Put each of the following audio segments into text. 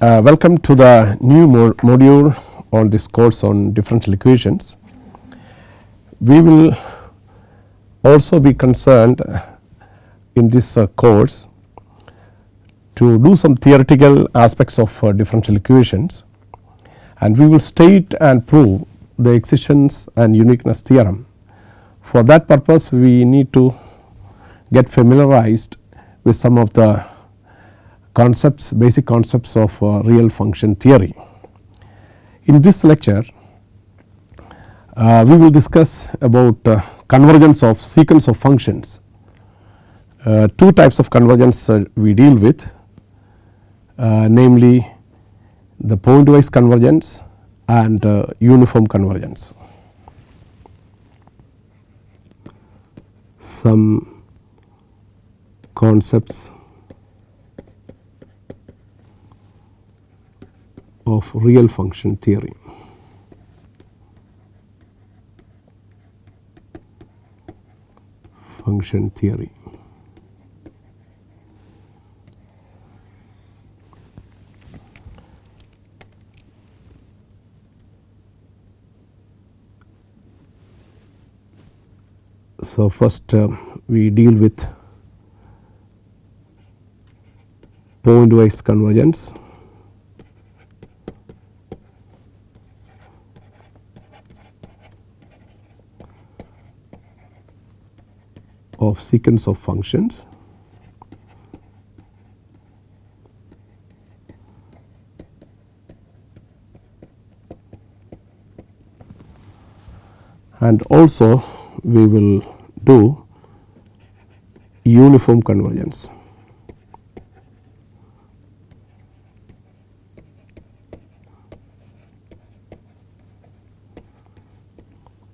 Welcome to the new module on this course on differential equations. We will also be concerned in this course to do some theoretical aspects of differential equations, and we will state and prove the existence and uniqueness theorem. For that purpose, we need to get familiarized with some of the concepts, basic concepts of real function theory. In this lecture, we will discuss about convergence of sequence of functions. Two types of convergence we deal with, namely the point-wise convergence and uniform convergence. Some concepts of real function theory. Function theory. So, first we deal with point-wise convergence. Of sequence of functions, and also we will do uniform convergence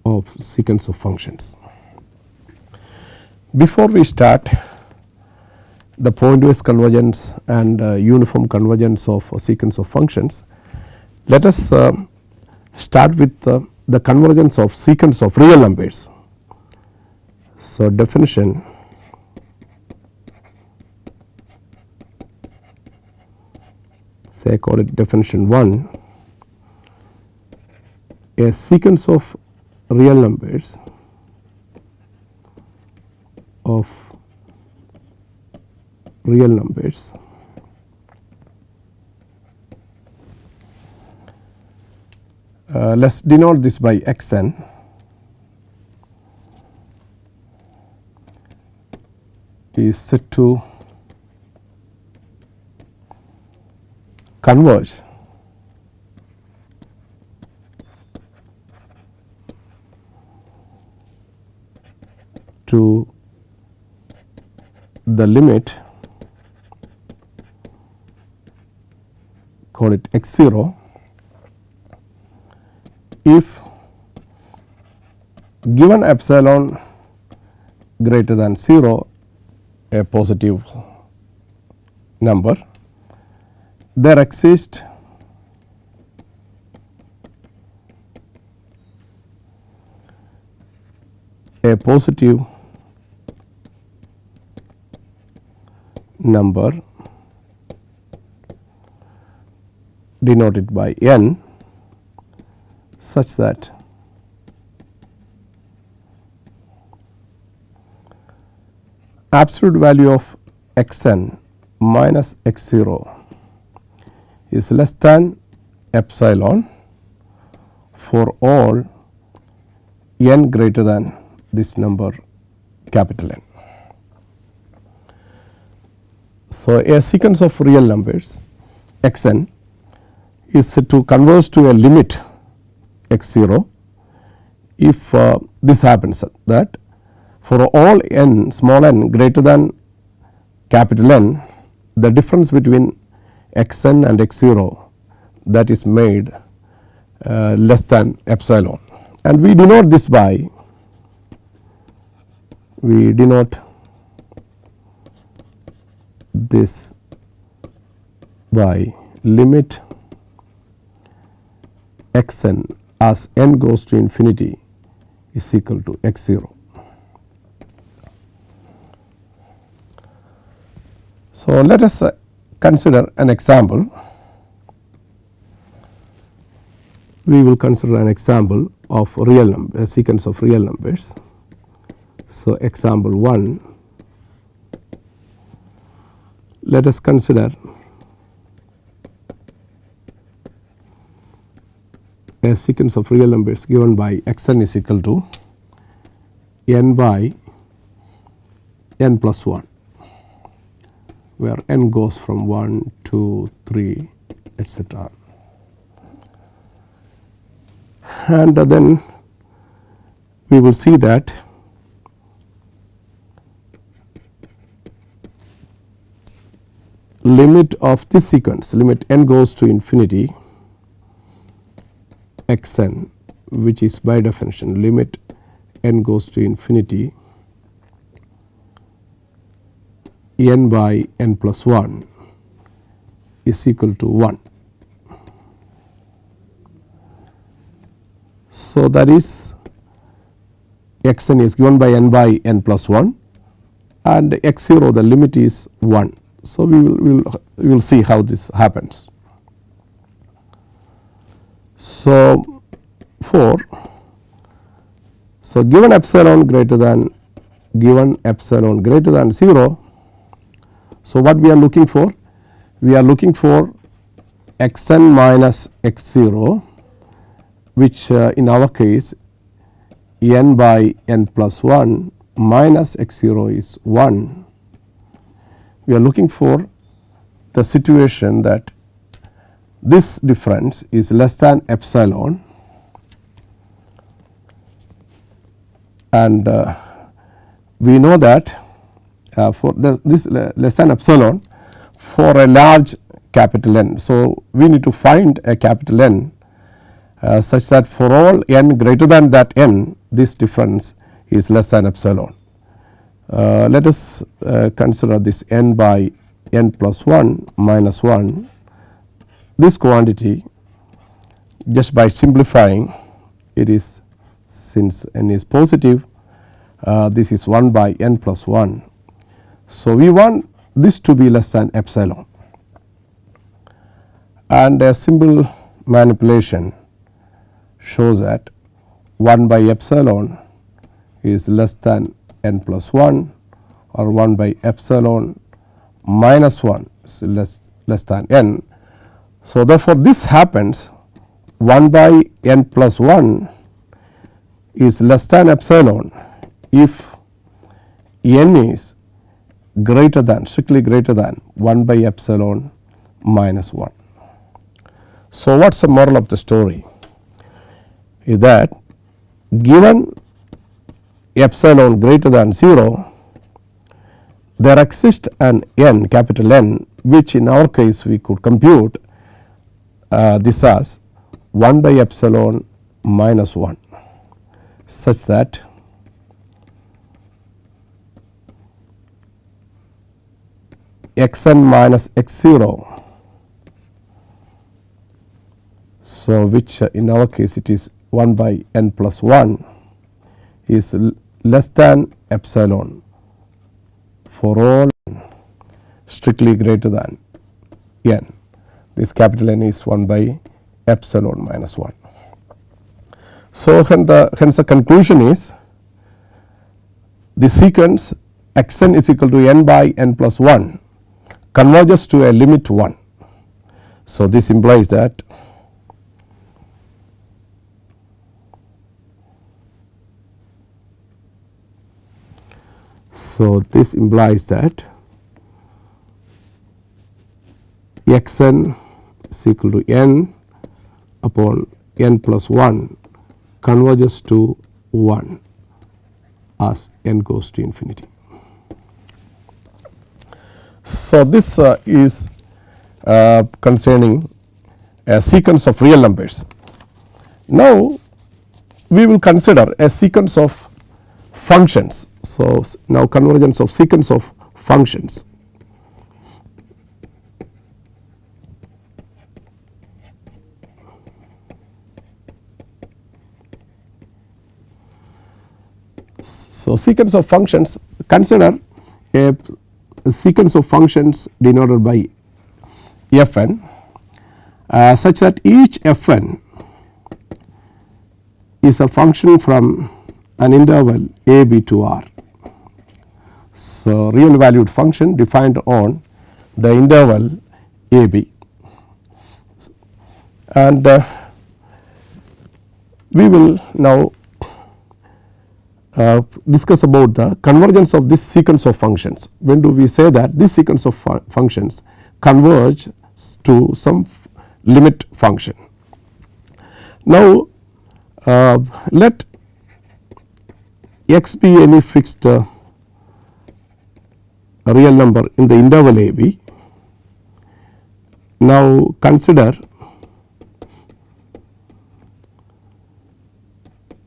of sequence of functions. Before we start the point-wise convergence and uniform convergence of a sequence of functions, let us start with the convergence of sequence of real numbers. So, definition: say I call it definition 1, a sequence of real numbers of real numbers let us denote this by xn is said to converge to the limit, call it x0, if given epsilon greater than 0, a positive number, there exists a positive number denoted by n such that absolute value of xn minus x0 is less than epsilon for all n greater than this number capital N. So, a sequence of real numbers xn is said to converge to a limit x0 if this happens, that for all n small n greater than capital N, the difference between xn and x0 that is made less than epsilon, and we denote this by limit xn as n goes to infinity is equal to x0. So, let us consider an example we will consider an example of real number, a sequence of real numbers. So, example 1, let us consider a sequence of real numbers given by x n is equal to n by n plus 1, where n goes from 1, 2, 3, etc. And then we will see that limit of this sequence, limit n goes to infinity x n, which is by definition limit n goes to infinity n by n plus 1 is equal to 1. So, that is x n is given by n by n plus 1 and x 0 the limit is 1. So, we will see how this happens. So, 4. So, given epsilon greater than 0. So, what we are looking for? We are looking for x n minus x 0, which in our case n by n plus 1 minus x 0 is 1. We are looking for the situation that this difference is less than epsilon, and we know that for this less than epsilon for a large capital N. So, we need to find a capital N such that for all n greater than that n, this difference is less than epsilon. Let us consider this n by n plus 1 minus 1. This quantity, just by simplifying, it is, since n is positive, this is 1 by n plus 1. So, we want this to be less than epsilon, and a simple manipulation shows that 1 by epsilon is less than n plus 1, or 1 by epsilon minus 1 is less than n. So, therefore, this happens 1 by n plus 1 is less than epsilon if n is greater than, strictly greater than 1 by epsilon minus 1. So, what is the moral of the story? Is that given epsilon greater than 0, there exists an n, capital N, which in our case we could compute this as 1 by epsilon minus 1, such that x n minus x 0. So, which in our case it is 1 by n plus 1 is less than epsilon for all strictly greater than n. This capital N is 1 by epsilon minus 1. So, hence the conclusion is the sequence x n is equal to n by n plus 1 converges to a limit 1. So, this implies that x n is equal to n upon n plus 1 converges to 1 as n goes to infinity. So, this is concerning a sequence of real numbers. Now, we will consider a sequence of functions. So, now convergence of sequence of functions. So, sequence of functions, consider a sequence of functions denoted by f n such that each f n is a function from an interval a b to r. So, real valued function defined on the interval a b, and we will now discuss about the convergence of this sequence of functions. When do we say that this sequence of functions converge to some limit function? Now, let x be any fixed real number in the interval a b. Now, consider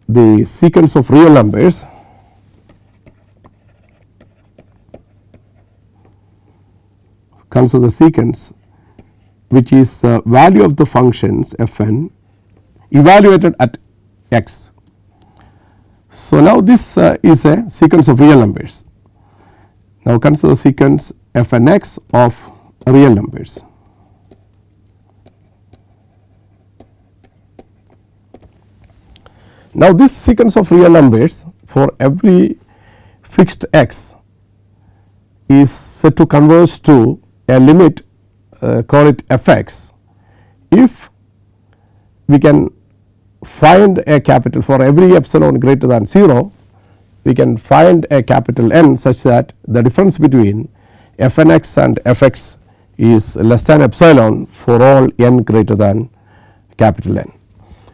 the sequence of real numbers consider the sequence which is value of the functions f n evaluated at x. So, now this is a sequence of real numbers. Now, consider the sequence f n x of real numbers. Now, this sequence of real numbers for every fixed x is said to converge to a limit, call it f x, if we can find a capital for every epsilon greater than 0, we can find a capital N such that the difference between f n x and f x is less than epsilon for all n greater than capital N.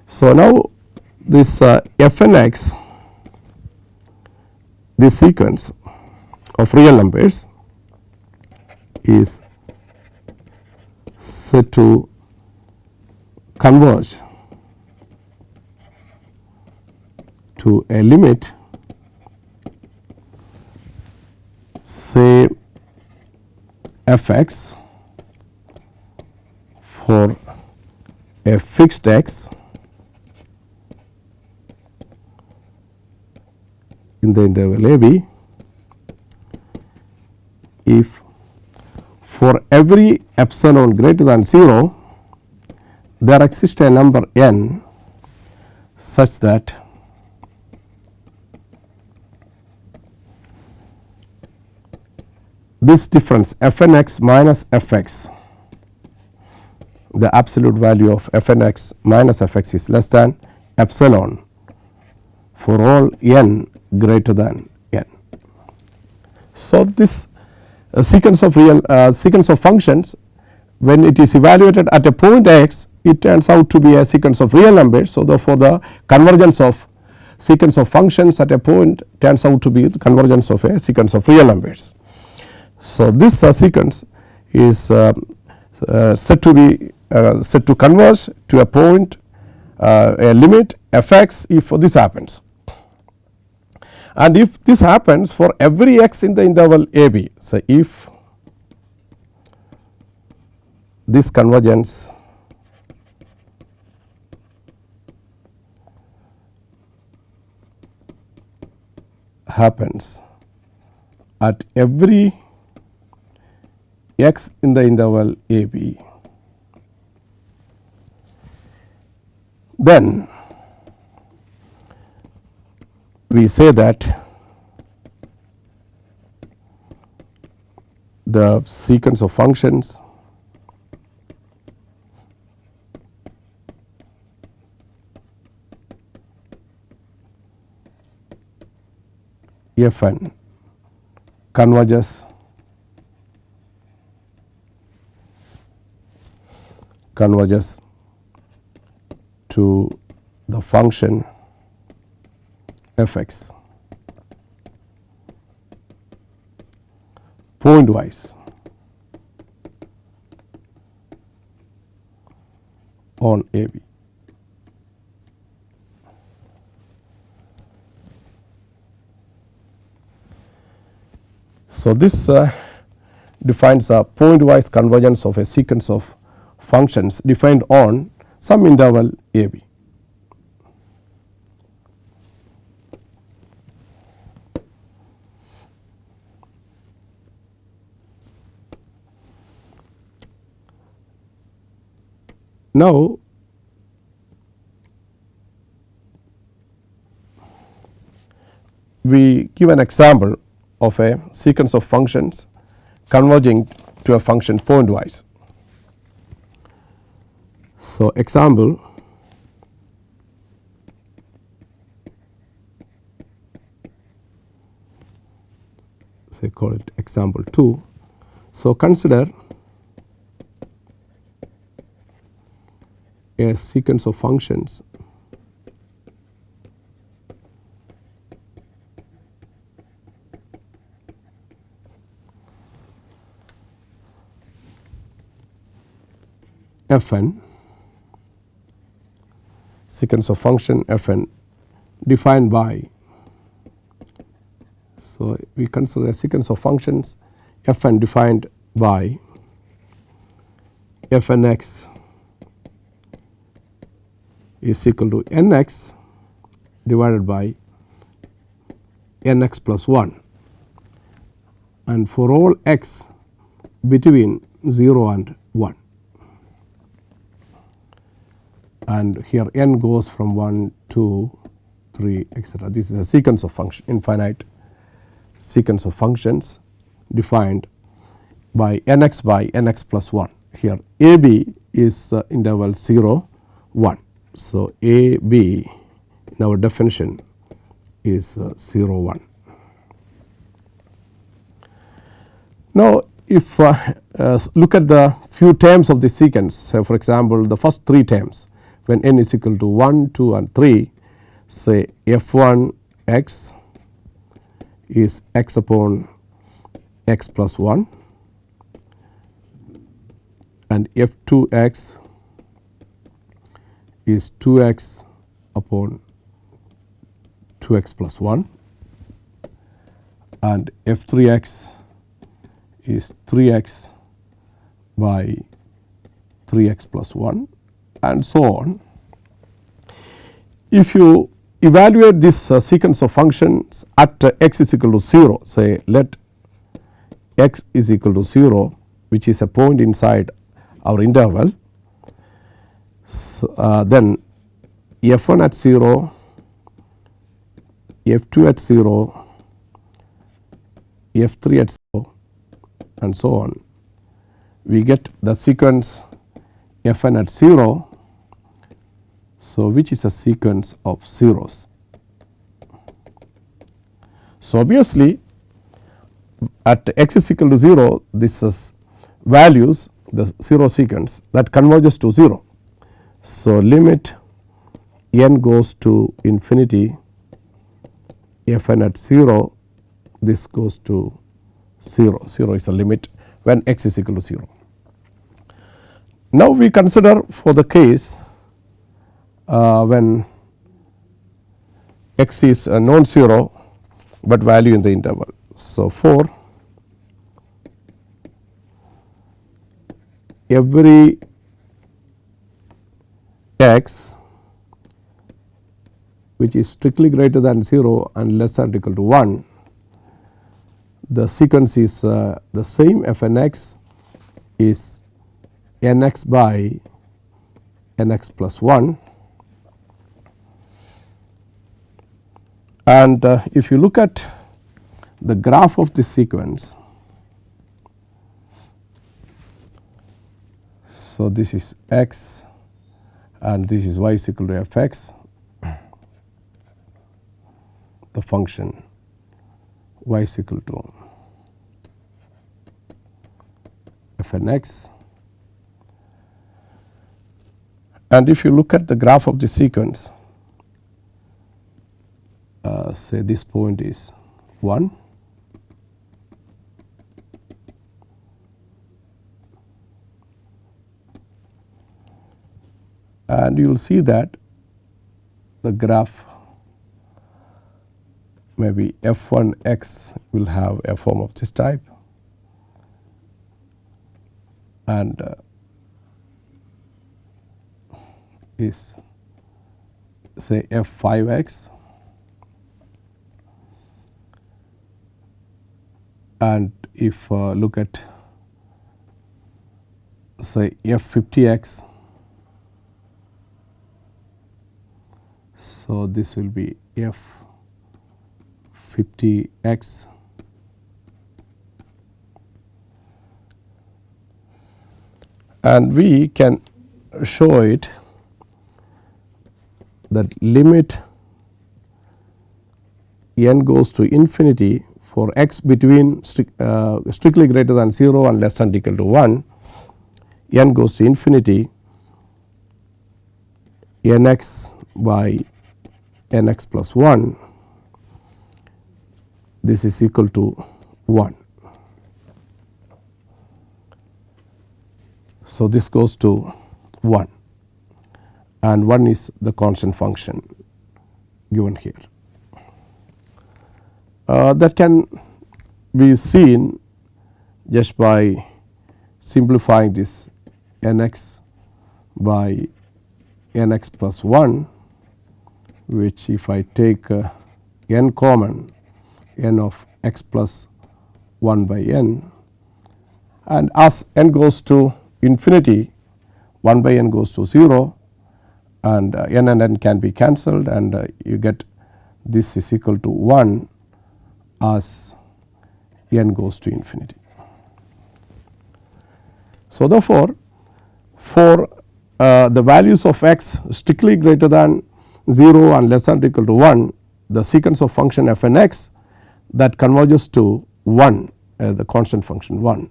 So, now this f n x, this sequence of real numbers is said to converge to a limit, say f x for a fixed x in the interval a b, if for every epsilon greater than 0 there exists a number n such that this difference f n x minus f x, the absolute value of f n x minus f x is less than epsilon for all n greater than n. So, this sequence of real sequence of functions, when it is evaluated at a point x, it turns out to be a sequence of real numbers. So, therefore, the convergence of sequence of functions at a point turns out to be the convergence of a sequence of real numbers. So, this sequence is said to be said to converge to a point, a limit f x, if this happens. And if this happens for every x in the interval a b, so if this convergence happens at every x in the interval a b, then we say that the sequence of functions f n converges to the function f x pointwise on a b. So, this defines a pointwise convergence of a sequence of functions defined on some interval a b. Now, we give an example of a sequence of functions converging to a function pointwise. So, example, say call it example 2. So, consider a sequence of functions Fn, sequence of function Fn defined by, so we consider a sequence of functions Fn defined by Fnx is equal to nx divided by nx plus 1, and for all x between 0 and 1. And here n goes from 1, 2, 3, etc. This is a sequence of function, infinite sequence of functions defined by nx plus 1. Here a b is interval 0, 1. So, a b in our definition is 0, 1. Now, if look at the few terms of the sequence, say for example, the first 3 terms when n is equal to 1, 2 and 3, say f1 x is x upon x plus 1, and f2 x is 2x upon 2x plus 1, and f3x is 3x by 3x plus 1, and so on. If you evaluate this sequence of functions at x is equal to 0, say let x is equal to 0, which is a point inside our interval, so, then f1 at 0, f2 at 0, f3 at 0 and so on, we get the sequence fn at 0. So, which is a sequence of zeros. So, obviously at x is equal to 0, this is values the 0 sequence that converges to 0. So, limit n goes to infinity fn at 0, this goes to 0, 0 is the limit when x is equal to 0. Now, we consider for the case when x is non-zero, but value in the interval. So, for every x which is strictly greater than 0 and less than or equal to 1, the sequence is the same. Fnx is nx by nx plus 1. And if you look at the graph of this sequence, so this is x and this is y is equal to fx, the function y is equal to fnx. And if you look at the graph of the sequence, say this point is 1, and you will see that the graph maybe f1x will have a form of this type, and is say f5x, and if look at say f50x, so this will be 50x and we can show it that limit n goes to infinity for x between strictly greater than 0 and less than or equal to 1, n goes to infinity, nx by nx plus 1, this is equal to 1. So, this goes to 1 and 1 is the constant function given here. That can be seen just by simplifying this nx by nx plus 1, which if I take n common, n of x plus 1 by n, and as n goes to infinity, 1 by n goes to 0 and n can be cancelled and you get this is equal to 1 as n goes to infinity. So, therefore, for the values of x strictly greater than 0 and less than or equal to 1, the sequence of function f n x that converges to 1, the constant function 1.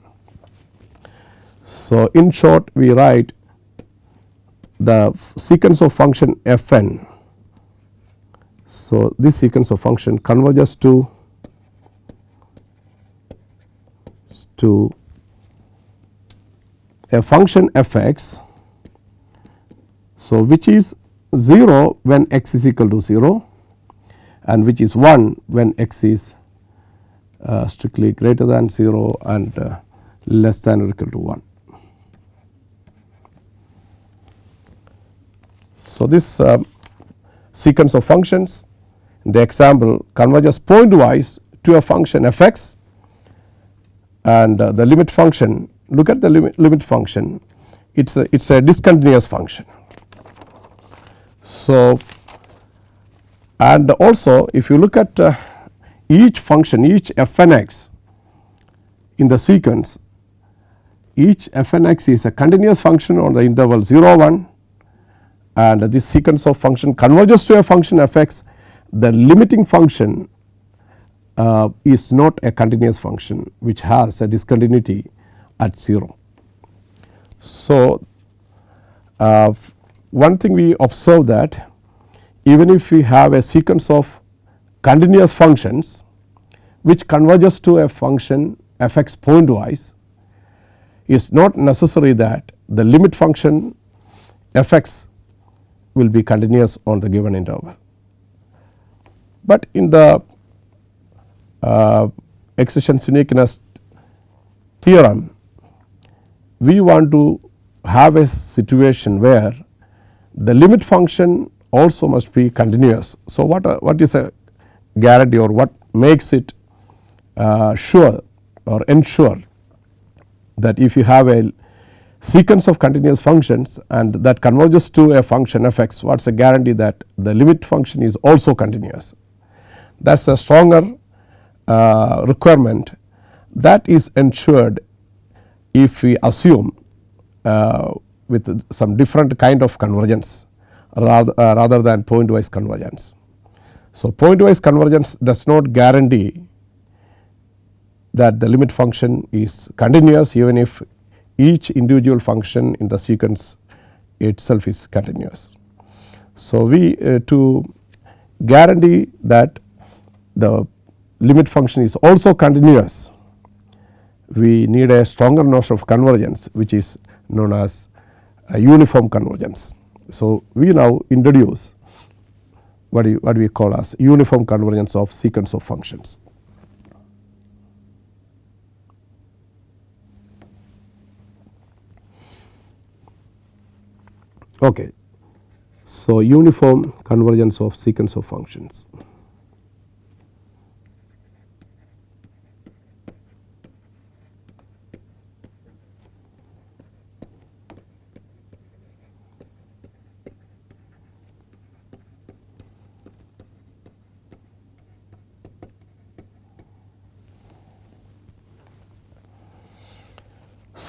So, in short we write the sequence of function f n. So, this sequence of function converges to a function f x. So, which is 0 when x is equal to 0 and which is 1 when x is strictly greater than 0 and less than or equal to 1. So, this sequence of functions in the example converges pointwise to a function f x and the limit function, look at the limit function, it is a discontinuous function. So, and also if you look at each function, each f n x in the sequence, each f n x is a continuous function on the interval 0 1 and this sequence of function converges to a function f x. The limiting function is not a continuous function which has a discontinuity at 0. So, one thing we observe that even if we have a sequence of continuous functions which converges to a function f x pointwise, is not necessary that the limit function f x will be continuous on the given interval. But in the existence uniqueness theorem, we want to have a situation where the limit function also must be continuous. So, what is a guarantee or what makes it sure or ensure that if you have a sequence of continuous functions and that converges to a function f x, what is a guarantee that the limit function is also continuous? That is a stronger requirement that is ensured if we assume with some different kind of convergence rather than pointwise convergence. So, pointwise convergence does not guarantee that the limit function is continuous even if each individual function in the sequence itself is continuous. So, we to guarantee that the limit function is also continuous, we need a stronger notion of convergence which is known as a uniform convergence. So, we now introduce what we call as uniform convergence of sequence of functions. Okay. So, uniform convergence of sequence of functions.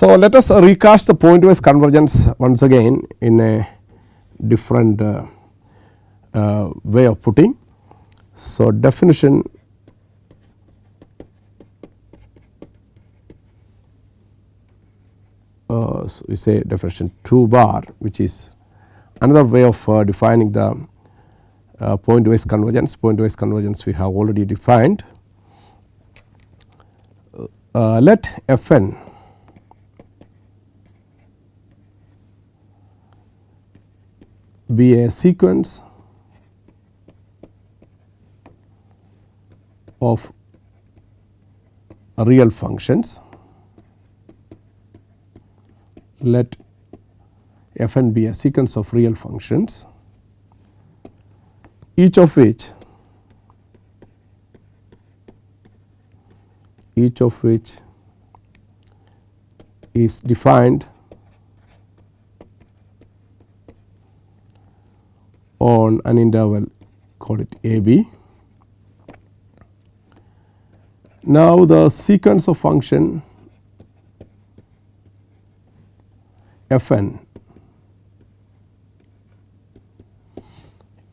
So, let us recast the pointwise convergence once again in a different way of putting. So, definition so we say definition 2 bar, which is another way of defining the pointwise convergence. Pointwise convergence we have already defined. Let Fn be a sequence of real functions. Let Fn be a sequence of real functions, each of which is defined on an interval, call it AB. Now, the sequence of function Fn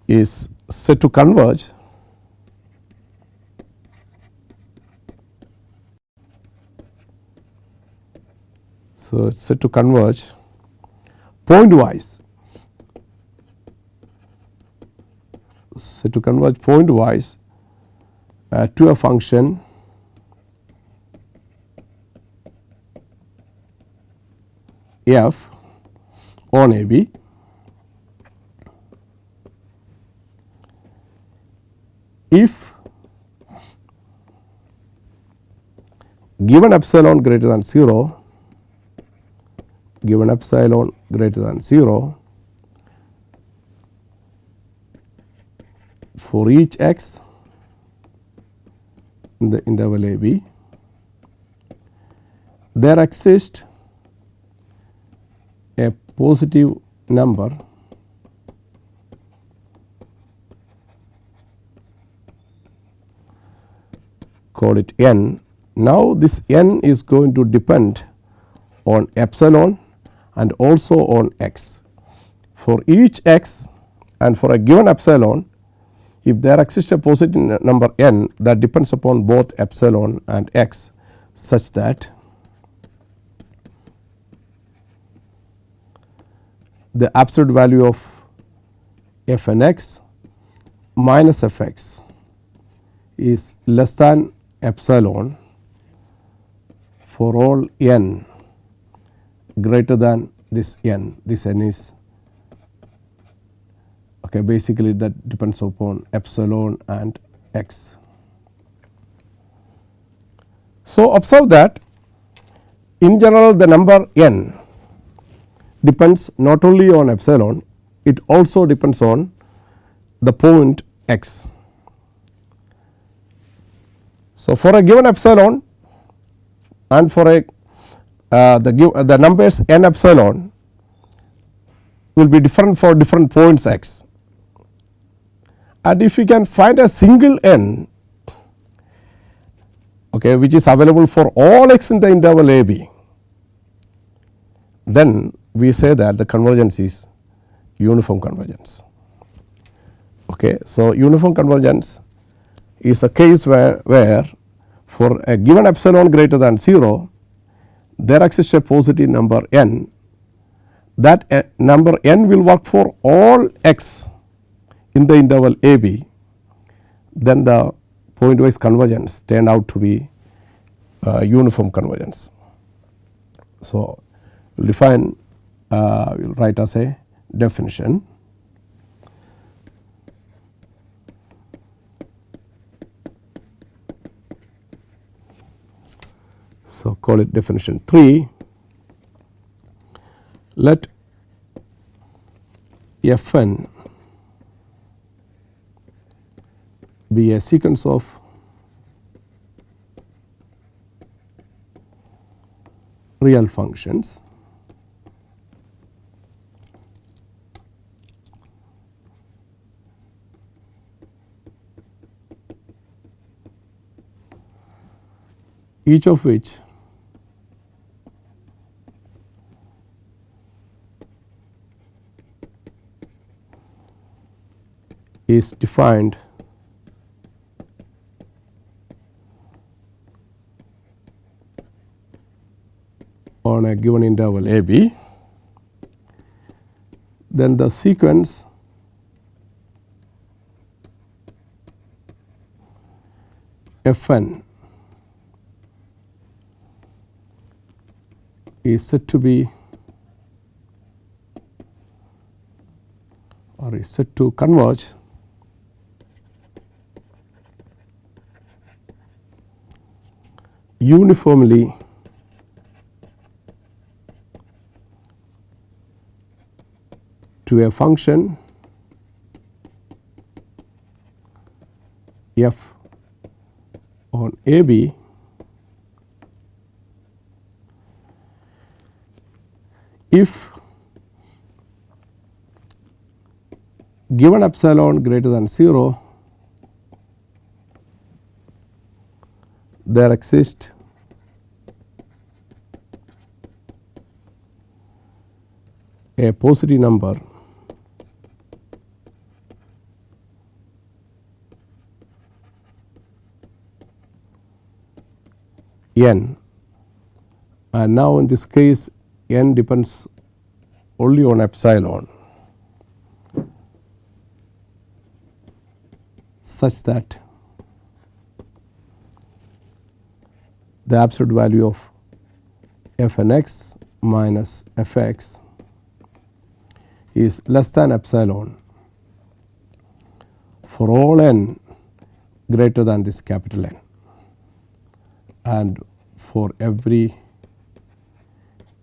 is said to converge so it's said to converge pointwise, to a function f on AB if given epsilon greater than 0, for each x in the interval AB, there exists a positive number call it n. Now, this n is going to depend on epsilon and also on x. For each x and for a given epsilon, if there exists a positive number n that depends upon both epsilon and x, such that the absolute value of f n x minus f x is less than epsilon for all n greater than this n. This n is okay, basically that depends upon epsilon and x. So, observe that in general the number n depends not only on epsilon, it also depends on the point x. So, for a given epsilon and for a the numbers n epsilon will be different for different points x, and if we can find a single n, okay, which is available for all x in the interval AB, then we say that the convergence is uniform convergence. Okay. So, uniform convergence is a case where for a given epsilon greater than 0, there exists a positive number n, that number n will work for all x in the interval AB, then the pointwise convergence turned out to be uniform convergence. So, we will define we will write as a definition. So, call it definition 3. Let Fn be a sequence of real functions each of which is defined on a given interval a b, then the sequence Fn is said to be or is said to converge uniformly to a function f on a b if given epsilon greater than 0, there exists a positive number n, and now in this case n depends only on epsilon, such that the absolute value of f n x minus f x is less than epsilon for all n greater than this capital N, and for every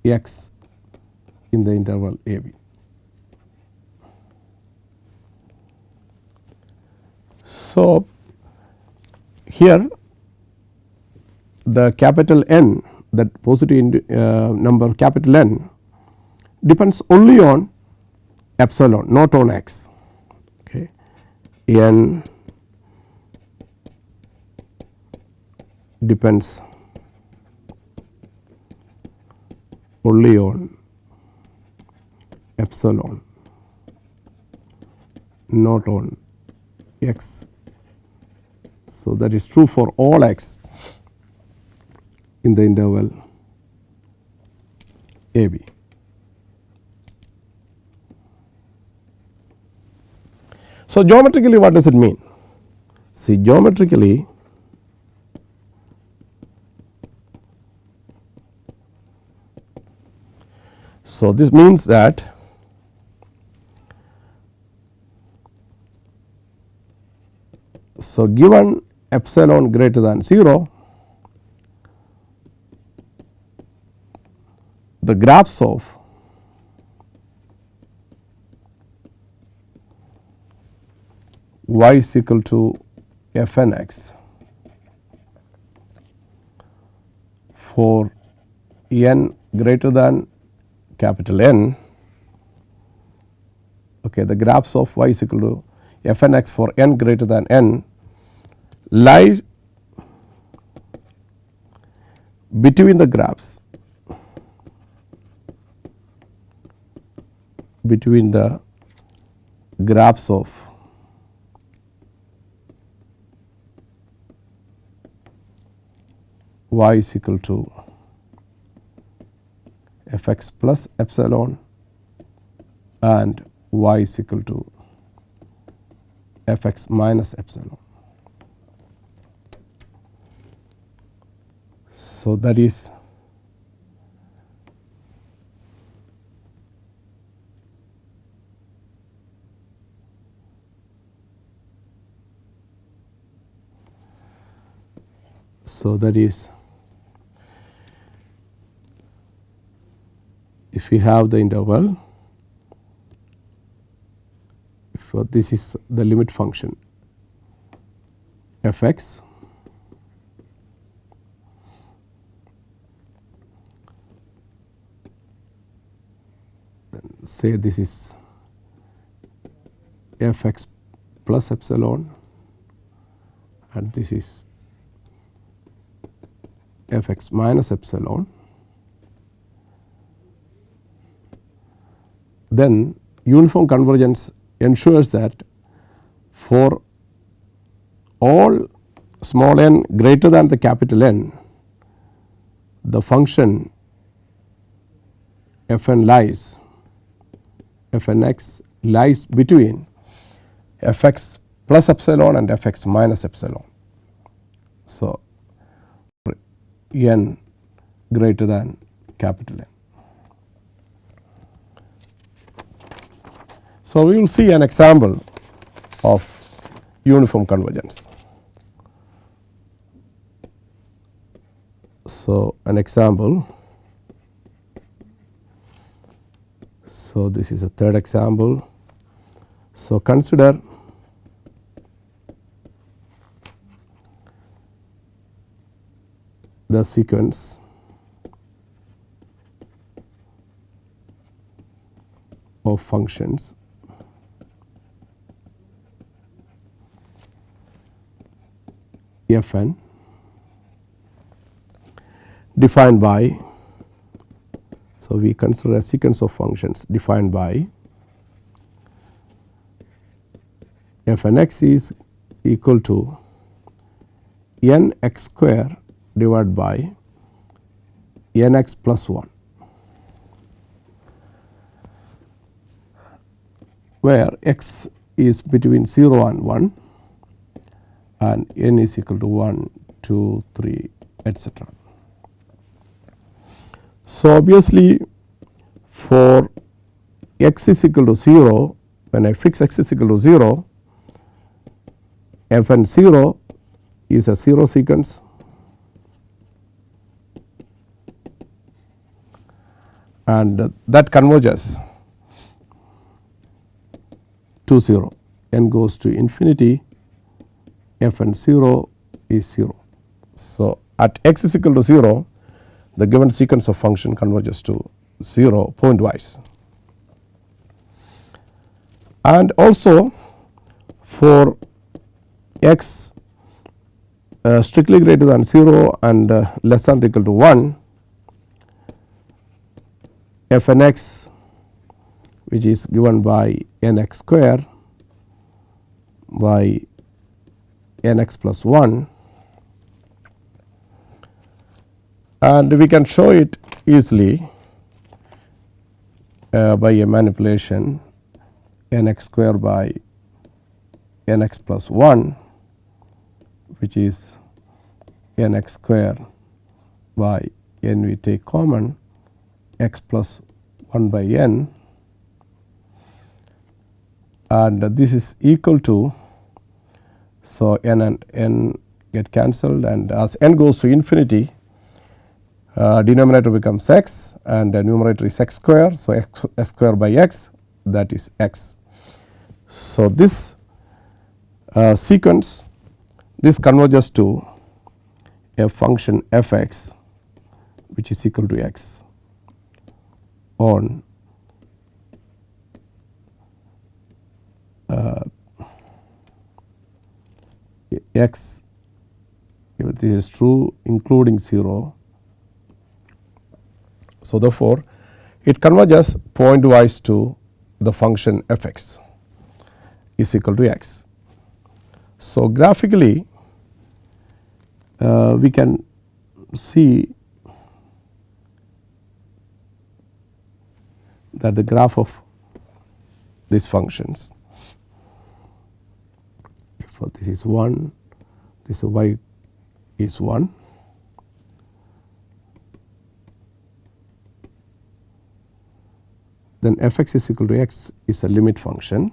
x in the interval a b. So, here the capital N, that positive number capital N, depends only on epsilon, not on x. Okay. N depends only on epsilon, not on x. So, that is true for all x in the interval a b. So, geometrically what does it mean? See, geometrically so this means that so given epsilon greater than 0, the graphs of y is equal to f n x for n greater than capital N, okay, the graphs of y is equal to f n x for n greater than n lie between the graphs of y is equal to f x plus epsilon and y is equal to f x minus epsilon. So, that is if we have the interval, if this is the limit function f x say this is f x plus epsilon and this is f x minus epsilon, then uniform convergence ensures that for all small n greater than the capital N, the function f n x lies between f x plus epsilon and f x minus epsilon. So, n greater than capital N. So, we will see an example of uniform convergence. So, an example. So, this is a third example. So, consider the sequence of functions f n defined by, so we consider a sequence of functions defined by f n x is equal to n x square divided by n x plus 1, where x is between 0 and 1 and n is equal to 1, 2, 3, etc. So, obviously, for x is equal to 0, when I fix x is equal to 0, f n 0 is a 0 sequence, and that converges to 0, n goes to infinity, f n 0 is 0. So, at x is equal to 0, the given sequence of function converges to 0 pointwise. And also for x strictly greater than 0 and less than or equal to 1, f n x, which is given by n x square by n x plus 1, and we can show it easily by a manipulation n x square by n x plus 1, which is n x square by n we take common x plus 1 by n, and this is equal to, so n and n get cancelled, and as n goes to infinity, denominator becomes x and the numerator is x square. So, x square by x, that is x. So, this sequence, this converges to a function f x, which is equal to x on x, if this is true, including 0. So, therefore, it converges pointwise to the function f x is equal to x. So, graphically we can see that the graph of these functions, if this is 1, this y is 1, then f x is equal to x is a limit function,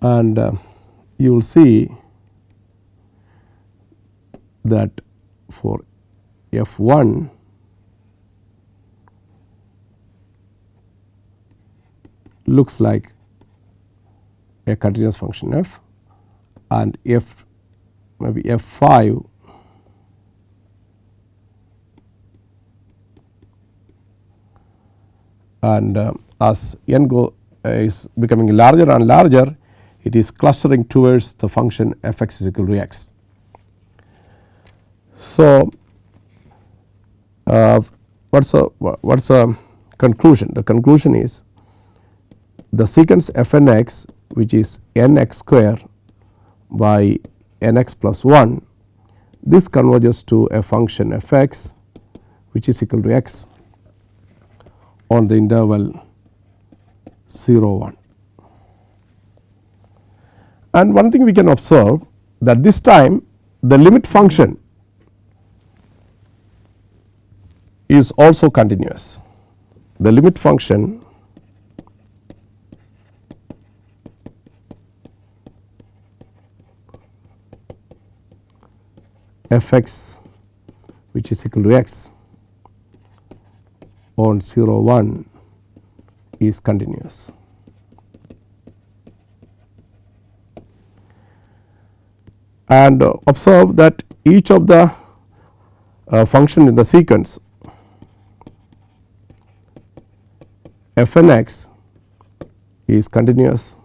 and you will see that for f 1 looks like a continuous function f, and f maybe f 5 and as n is becoming larger and larger, it is clustering towards the function f x is equal to x. So, what's a conclusion. The conclusion is the sequence f n x, which is n x square by n x plus 1, this converges to a function f x which is equal to x on the interval 0 1. And one thing we can observe, that this time the limit function is also continuous. The limit function f x, which is equal to x on 0 1, is continuous. And observe that each of the function in the sequence f n x is continuous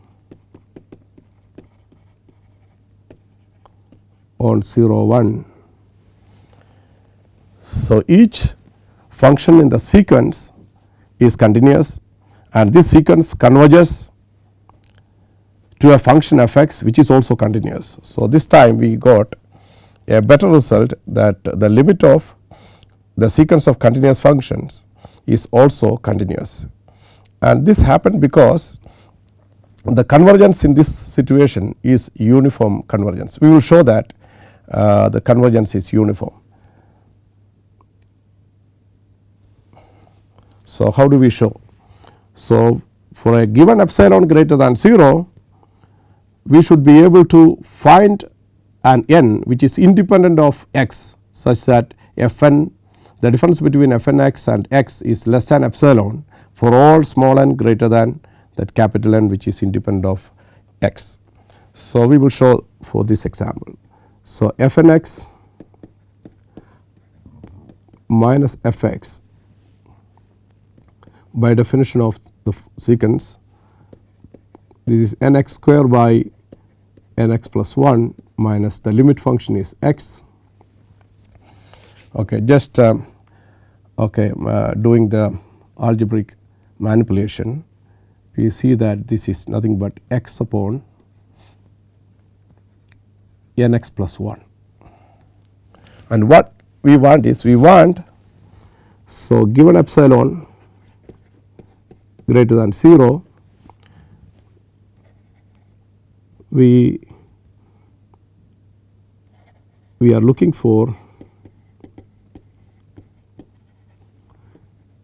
on 0 1. So, each function in the sequence is continuous, and this sequence converges to a function f x which is also continuous. So, this time we got a better result, that the limit of the sequence of continuous functions is also continuous, and this happened because the convergence in this situation is uniform convergence. We will show that the convergence is uniform. So, how do we show? So, for a given epsilon greater than 0, we should be able to find an n which is independent of x, such that f n, the difference between f n x and x is less than epsilon for all small n greater than that capital N which is independent of x. So, we will show for this example. So, f n x minus f x by definition of the sequence, this is n x square by n x plus 1 minus the limit function is x. Okay, just doing the algebraic manipulation, we see that this is nothing but x upon n x plus 1. And what we want is, so given epsilon greater than 0, we are looking for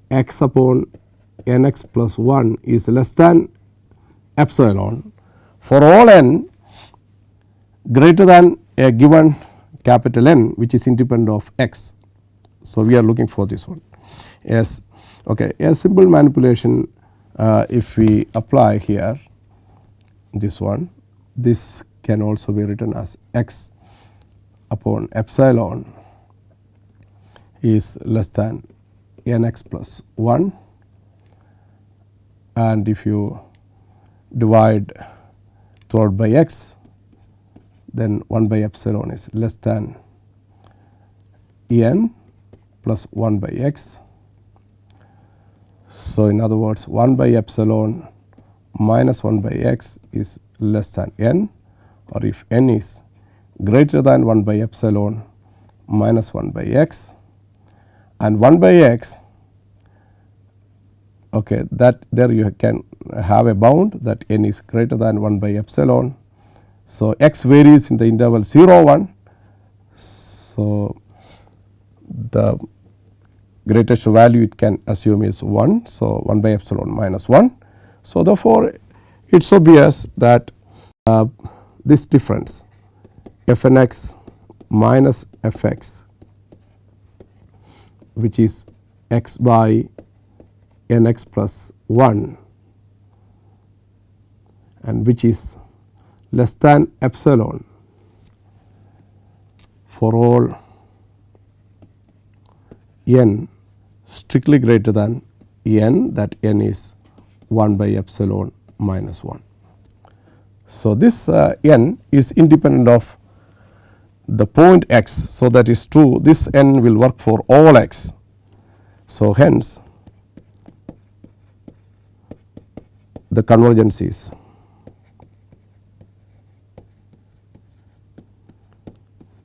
x upon n x plus 1 is less than epsilon for all n greater than a given capital N which is independent of x. So, we are looking for this one. Yes, okay, a simple manipulation, if we apply here this one, this can also be written as x upon epsilon is less than n x plus 1, and if you divide throughout by x, then 1 by epsilon is less than n plus 1 by x. So, in other words, 1 by epsilon minus 1 by x is less than n, or if n is greater than 1 by epsilon minus 1 by x, and 1 by x, okay, that there you can have a bound that n is greater than 1 by epsilon. So, x varies in the interval 0 1. So, the greatest value it can assume is 1. So, 1 by epsilon minus 1. So, therefore, it is obvious that this difference f n x minus f x, which is x by n x plus 1, and which is less than epsilon for all n strictly greater than n, that n is 1 by epsilon minus 1. So, this n is independent of the point x. So, that is true, this n will work for all x. So, hence the convergence is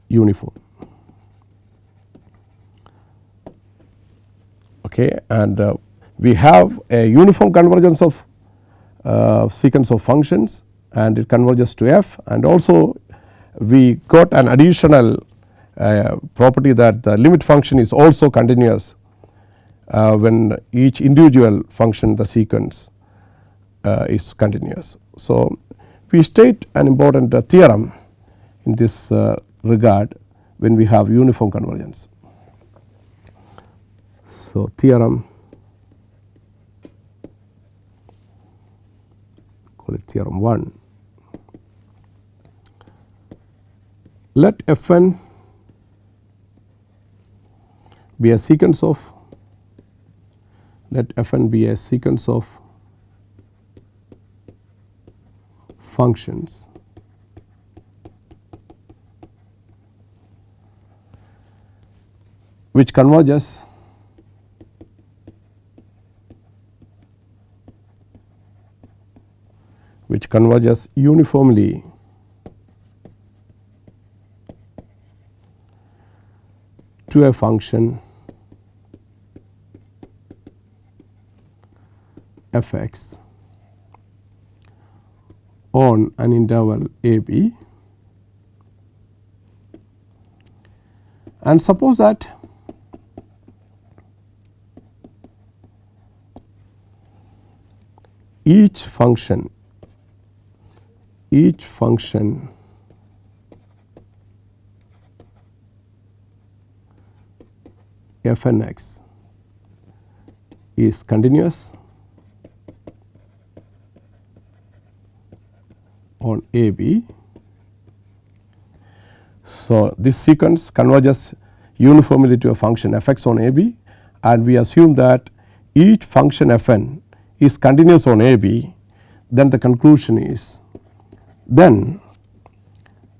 uniform. Okay, and we have a uniform convergence of sequence of functions, and it converges to f, and also we got an additional property that the limit function is also continuous when each individual function the sequence is continuous. So, we state an important theorem in this regard when we have uniform convergence. So, theorem, call it theorem 1. Let Fn be a sequence of, let Fn be a sequence of functions which converges uniformly to a function f(x) on an interval a b, and suppose that each function f(n)x) is continuous on a b. So, this sequence converges uniformly to a function f(x) on a b, and we assume that each function f(n) is continuous on a b. Then the conclusion is, then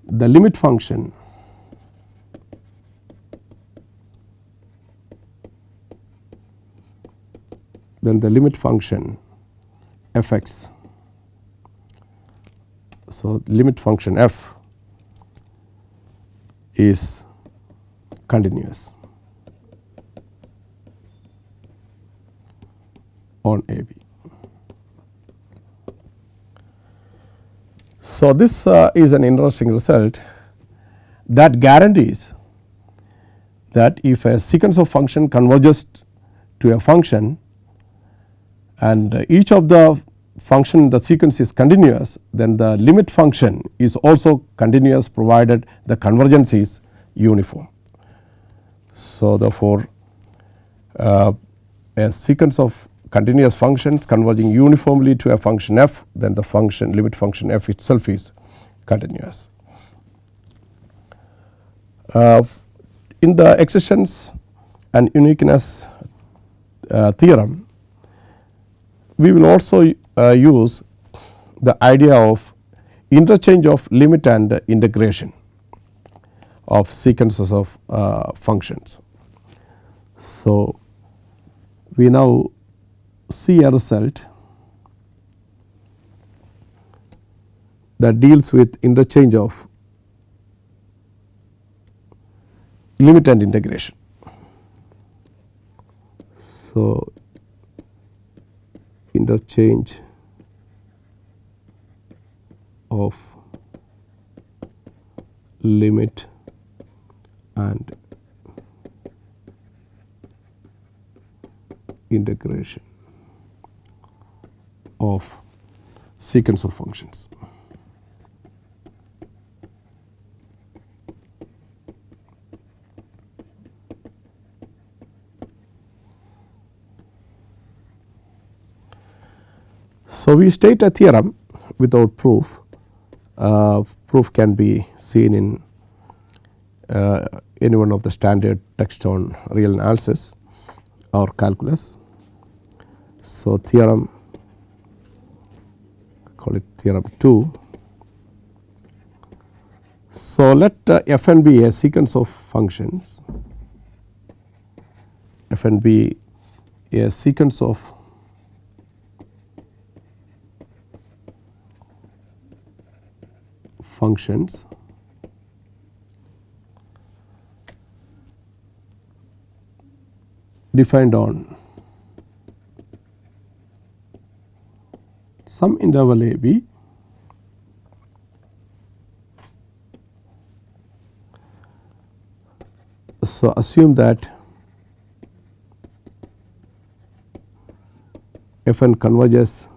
the limit function f(x), so limit function f is continuous on a b. So, this is an interesting result that guarantees that if a sequence of function converges to a function and each of the function in the sequence is continuous, then the limit function is also continuous provided the convergence is uniform. So, therefore, a sequence of continuous functions converging uniformly to a function f, then the function limit function f itself is continuous. In the existence and uniqueness theorem, we will also use the idea of interchange of limit and integration of sequences of functions. So, we now see a result that deals with interchange of limit and integration. So, interchange of limit and integration of sequence of functions. So, we state a theorem without proof. Proof can be seen in any one of the standard text on real analysis or calculus. So, theorem, call it theorem 2. So, let Fn be a sequence of functions, Fn be a sequence of functions defined on some interval a b so assume that Fn converges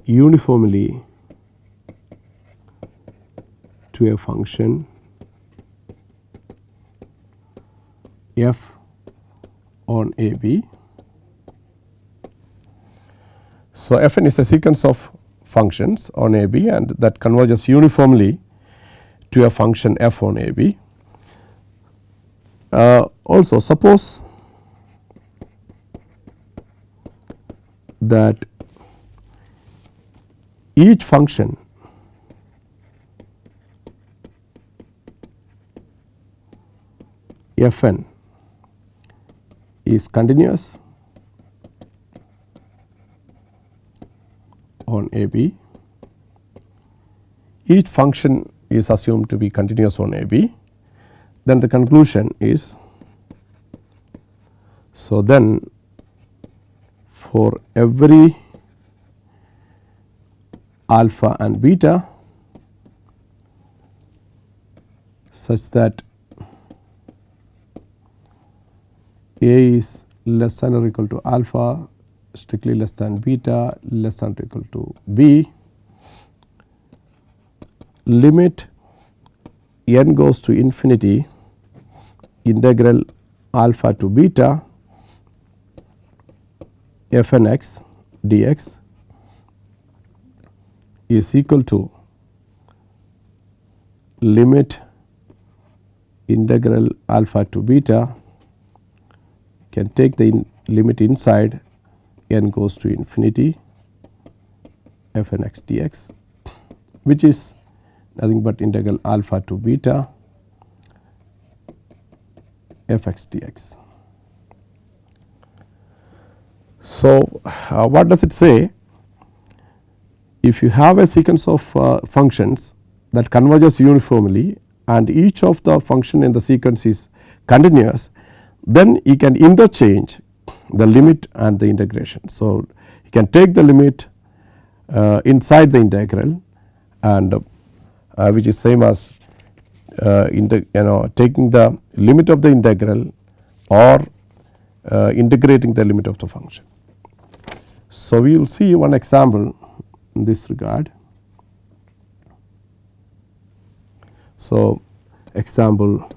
uniformly to a function f on AB. So, Fn is a sequence of functions on AB and that converges uniformly to a function f on AB. Also suppose that each function Fn is continuous on AB. Each function is assumed to be continuous on AB. Then the conclusion is, so then for every alpha and beta such that A is less than or equal to alpha, strictly less than beta, less than or equal to B, limit n goes to infinity integral alpha to beta Fn x dx is equal to limit integral alpha to beta, can take the limit inside, n goes to infinity Fn x dx, which is nothing but integral alpha to beta fx dx. So, what does it say? If you have a sequence of functions that converges uniformly and each of the function in the sequence is continuous, then you can interchange the limit and the integration. So, you can take the limit inside the integral and which is same as taking the limit of the integral or integrating the limit of the function. So, we will see one example in this regard. So, example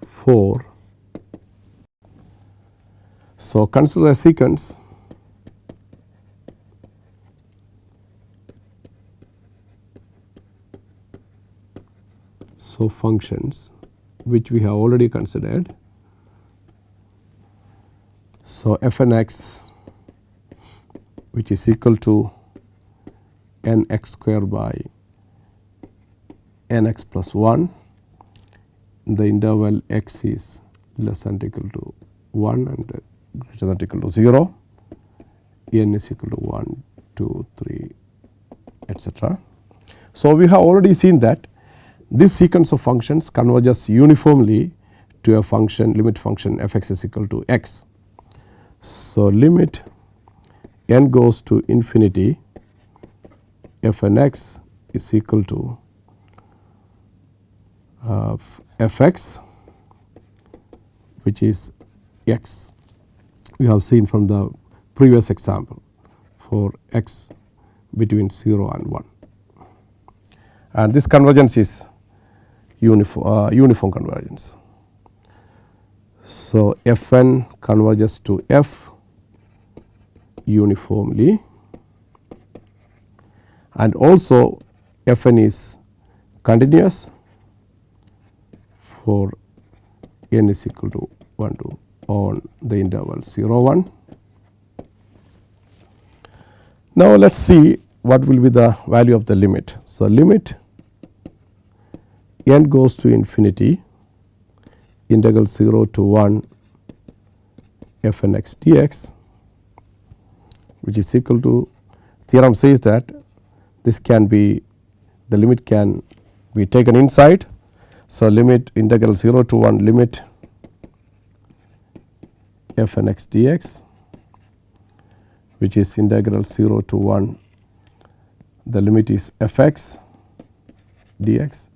4. So, consider a sequence so functions which we have already considered. So, Fn x which is equal to n x square by n x plus 1, the interval x is less than or equal to 1 and greater than or equal to 0, n is equal to 1, 2, 3, etc. So, we have already seen that this sequence of functions converges uniformly to a function limit function f(x) is equal to x. So, limit n goes to infinity Fn x is equal to fx which is x. We have seen from the previous example for x between 0 and 1, and this convergence is uniform convergence. So, Fn converges to f uniformly, and also Fn is continuous for n is equal to 1 to on the interval 0 1. Now, let us see what will be the value of the limit. So, limit n goes to infinity integral 0 to 1 f n x dx, which is equal to, theorem says that this can be, the limit can be taken inside. So, limit integral 0 to 1 limit f n x dx, which is integral 0 to 1, the limit is f x dx,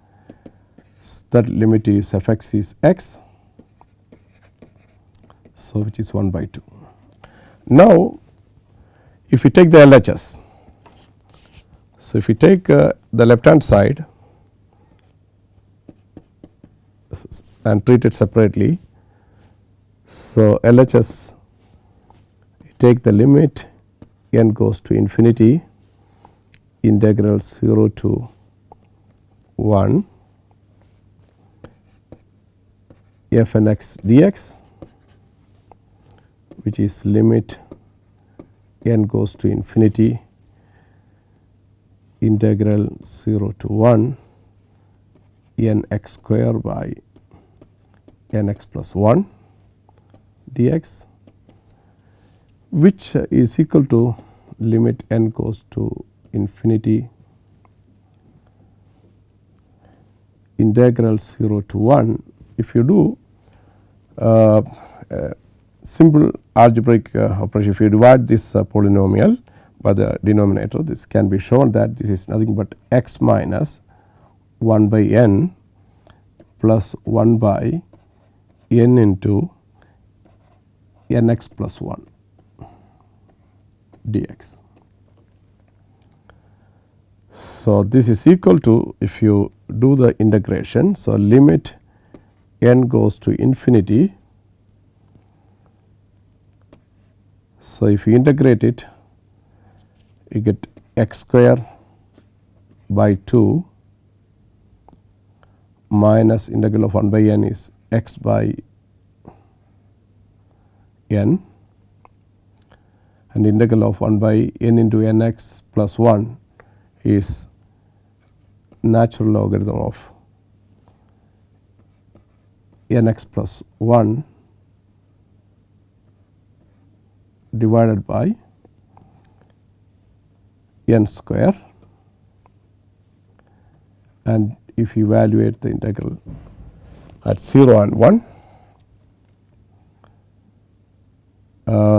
that limit is f x is x, so which is 1 by 2. Now, if we take the LHS, so if we take the left hand side and treat it separately, so LHS, take the limit n goes to infinity integral 0 to 1 f n x dx, which is limit n goes to infinity integral 0 to 1 n x square by n x plus 1 dx, which is equal to limit n goes to infinity integral 0 to 1. If you do simple algebraic operation, if you divide this polynomial by the denominator, this can be shown that this is nothing but x minus 1 by n plus 1 by n into n x plus 1 dx. So, this is equal to, if you do the integration, so limit n goes to infinity. So, if you integrate it, you get x square by 2 minus integral of 1 by n is x by n, and integral of 1 by n into n x plus 1 is natural logarithm of n x plus 1 divided by n square, and if you evaluate the integral at 0 and 1,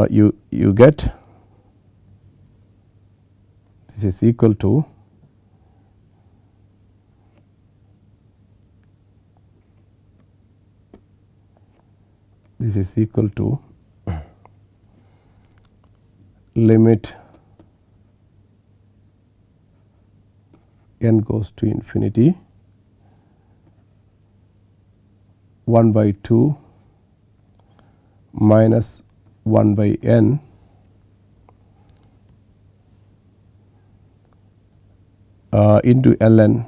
you get this is equal to limit n goes to infinity 1 by 2 minus 1 by n into ln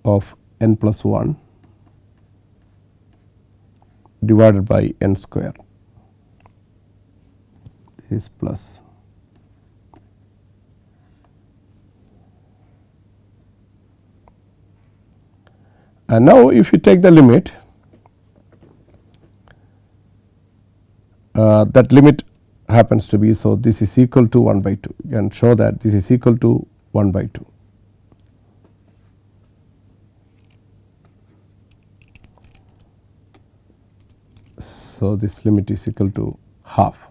of n plus 1 divided by n square. This is plus. And now, if you take the limit, that limit happens to be, so this is equal to 1 by 2. You can show that this is equal to 1 by 2. So, this limit is equal to half.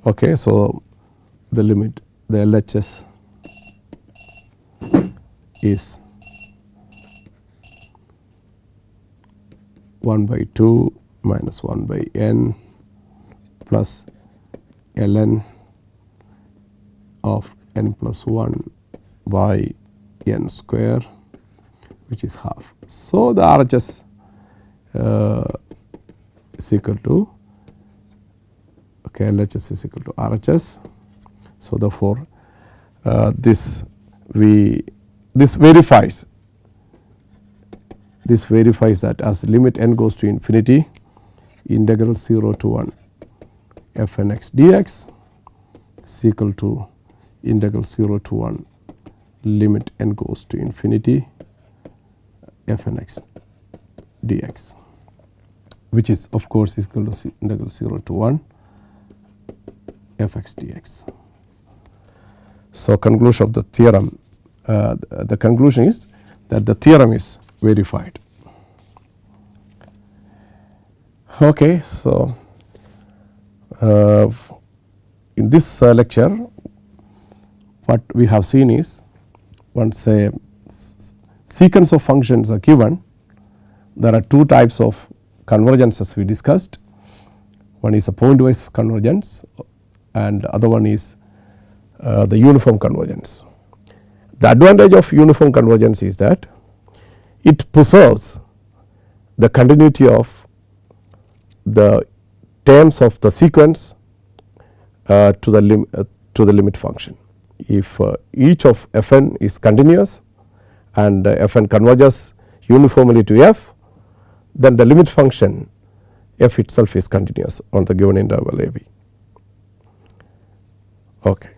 Okay, so the limit, the LHS is 1 by 2 minus 1 by n plus ln of n plus 1 by n square, which is half. So, the RHS is equal to, okay, LHS is equal to RHS. So, therefore, this verifies this verifies that as limit n goes to infinity, integral 0 to 1 f n x dx is equal to integral 0 to 1 limit n goes to infinity f n x dx, which is of course is equal to integral 0 to 1 f x dx. So, conclusion of the theorem, the conclusion is that the theorem is verified. Okay, so in this lecture what we have seen is, once a sequence of functions are given, there are two types of convergences we discussed. One is a pointwise convergence and the other one is the uniform convergence. The advantage of uniform convergence is that it preserves the continuity of the terms of the sequence to the limit function. If each of f n is continuous and f n converges uniformly to f, then the limit function f itself is continuous on the given interval a b. Okay.